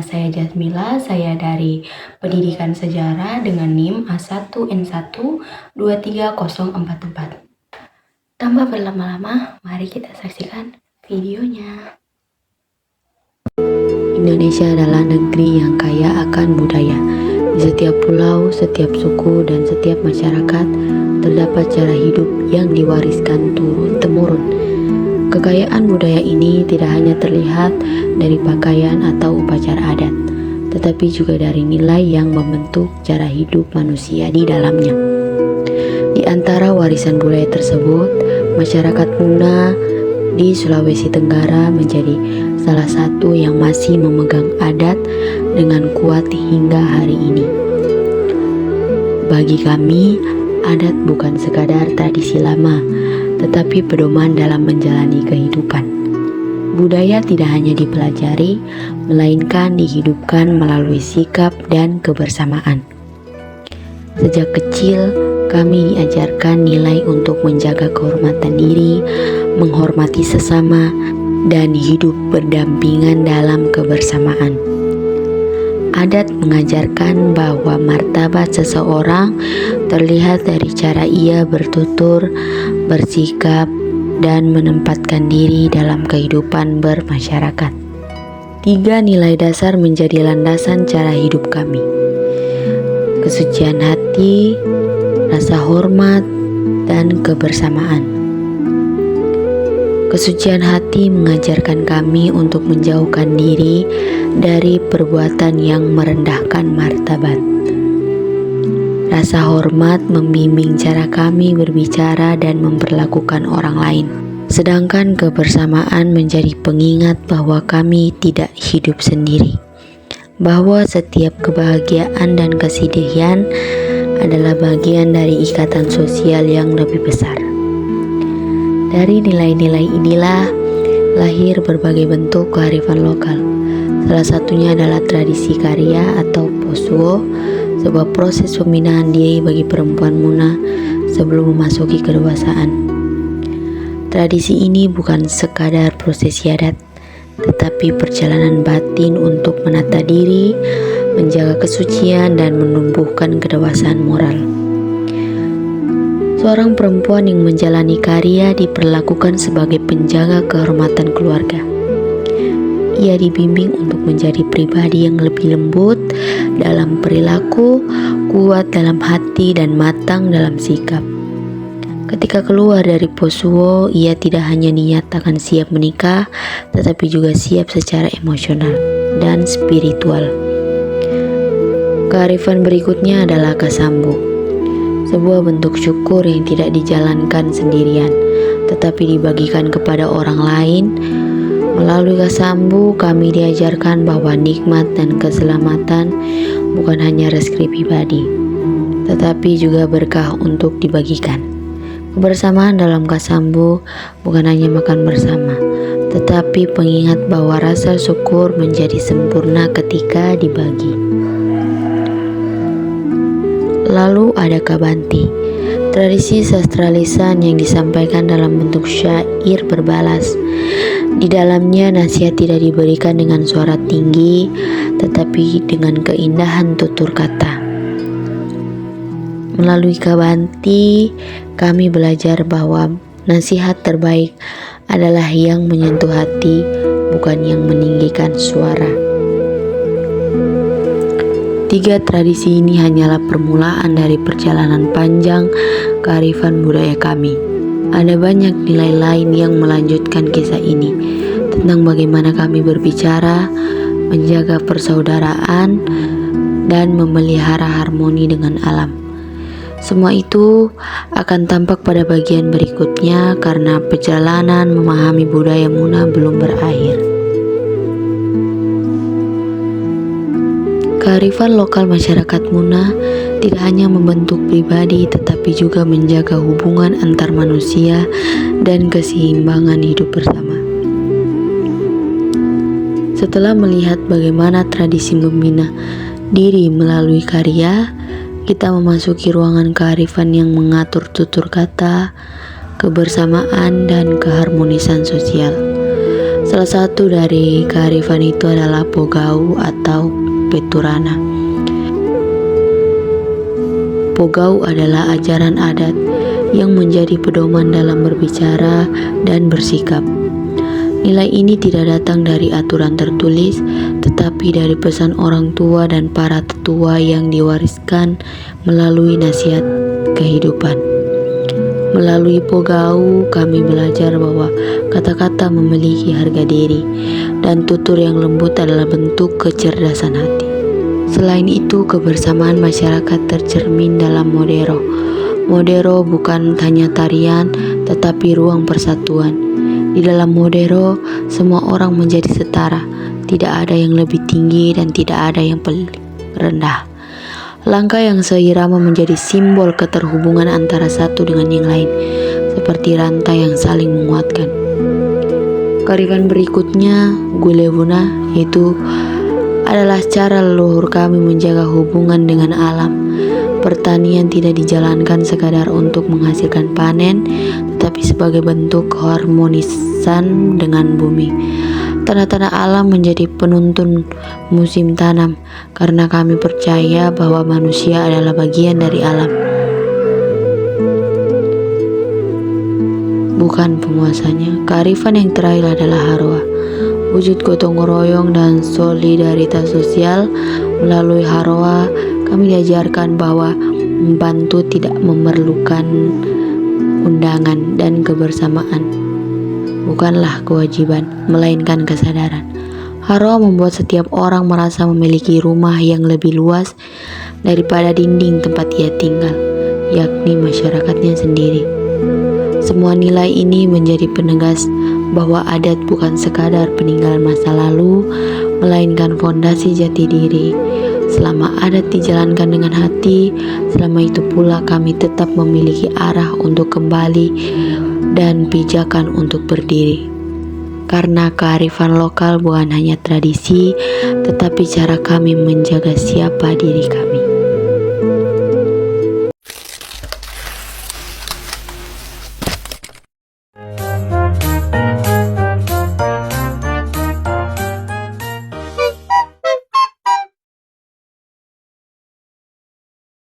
saya Jasmila, saya dari Pendidikan Sejarah dengan NIM A1N1 23044. Tanpa berlama-lama, mari kita saksikan videonya. Indonesia adalah negeri yang kaya akan budaya. Di setiap pulau, setiap suku, dan setiap masyarakat terdapat cara hidup yang diwariskan turun-temurun. Kekayaan budaya ini tidak hanya terlihat dari pakaian atau upacara adat, tetapi juga dari nilai yang membentuk cara hidup manusia di dalamnya. Di antara warisan budaya tersebut, masyarakat Muna di Sulawesi Tenggara menjadi salah satu yang masih memegang adat dengan kuat hingga hari ini. Bagi kami, adat bukan sekadar tradisi lama, tetapi pedoman dalam menjalani kehidupan. Budaya tidak hanya dipelajari, melainkan dihidupkan melalui sikap dan kebersamaan. Sejak kecil, kami diajarkan nilai untuk menjaga kehormatan diri, menghormati sesama, dan hidup berdampingan dalam kebersamaan. Adat mengajarkan bahwa martabat seseorang terlihat dari cara ia bertutur, bersikap, dan menempatkan diri dalam kehidupan bermasyarakat. 3 nilai dasar menjadi landasan cara hidup kami: kesucian hati, rasa hormat, dan kebersamaan. Kesucian hati mengajarkan kami untuk menjauhkan diri dari perbuatan yang merendahkan martabat. Rasa hormat membimbing cara kami berbicara dan memperlakukan orang lain. Sedangkan kebersamaan menjadi pengingat bahwa kami tidak hidup sendiri, bahwa setiap kebahagiaan dan kesedihan adalah bagian dari ikatan sosial yang lebih besar. Dari nilai-nilai inilah lahir berbagai bentuk kearifan lokal. Salah satunya adalah tradisi karya atau posuo, sebuah proses pembinaan diri bagi perempuan Muna sebelum memasuki kedewasaan. Tradisi ini bukan sekadar prosesi adat, tetapi perjalanan batin untuk menata diri, menjaga kesucian, dan menumbuhkan kedewasaan moral. Seorang perempuan yang menjalani karya diperlakukan sebagai penjaga kehormatan keluarga. Ia dibimbing untuk menjadi pribadi yang lebih lembut dalam perilaku, kuat dalam hati, dan matang dalam sikap. Ketika keluar dari posuo, ia tidak hanya dinyatakan siap menikah, tetapi juga siap secara emosional dan spiritual. Kearifan berikutnya adalah kasambu, sebuah bentuk syukur yang tidak dijalankan sendirian, tetapi dibagikan kepada orang lain. Melalui kasambu, kami diajarkan bahwa nikmat dan keselamatan bukan hanya rezeki pribadi, tetapi juga berkah untuk dibagikan. Kebersamaan dalam kasambu bukan hanya makan bersama, tetapi pengingat bahwa rasa syukur menjadi sempurna ketika dibagi. Lalu ada kabanti, tradisi sastra lisan yang disampaikan dalam bentuk syair berbalas. Di dalamnya nasihat tidak diberikan dengan suara tinggi, tetapi dengan keindahan tutur kata. Melalui kabanti, kami belajar bahwa nasihat terbaik adalah yang menyentuh hati, bukan yang meninggikan suara. 3 tradisi ini hanyalah permulaan dari perjalanan panjang kearifan budaya kami. Ada banyak nilai lain yang melanjutkan kisah ini, tentang bagaimana kami berbicara, menjaga persaudaraan, dan memelihara harmoni dengan alam. Semua itu akan tampak pada bagian berikutnya karena perjalanan memahami budaya Muna belum berakhir. Kearifan lokal masyarakat Muna tidak hanya membentuk pribadi, tetapi juga menjaga hubungan antar manusia dan keseimbangan hidup bersama. Setelah melihat bagaimana tradisi membina diri melalui karya, kita memasuki ruangan kearifan yang mengatur tutur kata, kebersamaan, dan keharmonisan sosial. Salah satu dari kearifan itu adalah Pogau atau Peturana. Pogau adalah ajaran adat yang menjadi pedoman dalam berbicara dan bersikap. Nilai ini tidak datang dari aturan tertulis, tetapi dari pesan orang tua dan para tetua yang diwariskan melalui nasihat kehidupan. Melalui Pogau, kami belajar bahwa kata-kata memiliki harga diri dan tutur yang lembut adalah bentuk kecerdasan hati. Selain itu, kebersamaan masyarakat tercermin dalam Modero. Modero bukan hanya tarian, tetapi ruang persatuan. Di dalam Modero, semua orang menjadi setara. Tidak ada yang lebih tinggi dan tidak ada yang paling rendah. Langkah yang seirama menjadi simbol keterhubungan antara satu dengan yang lain, seperti rantai yang saling menguatkan. Kearifan berikutnya, Gulewuna, yaitu adalah cara leluhur kami menjaga hubungan dengan alam. Pertanian tidak dijalankan sekadar untuk menghasilkan panen, tetapi sebagai bentuk keharmonisan dengan bumi. Tanah-tanah alam menjadi penuntun musim tanam, karena kami percaya bahwa manusia adalah bagian dari alam, bukan penguasanya. Kearifan yang terakhir adalah Harwa, wujud gotong royong dan solidaritas sosial. Melalui Harwa, kami diajarkan bahwa membantu tidak memerlukan undangan dan kebersamaan bukanlah kewajiban, melainkan kesadaran. Harwa membuat setiap orang merasa memiliki rumah yang lebih luas daripada dinding tempat ia tinggal, yakni masyarakatnya sendiri. Semua nilai ini menjadi penegas bahwa adat bukan sekadar peninggalan masa lalu, melainkan fondasi jati diri. Selama adat dijalankan dengan hati, selama itu pula kami tetap memiliki arah untuk kembali dan pijakan untuk berdiri. Karena kearifan lokal bukan hanya tradisi, tetapi cara kami menjaga siapa diri kami.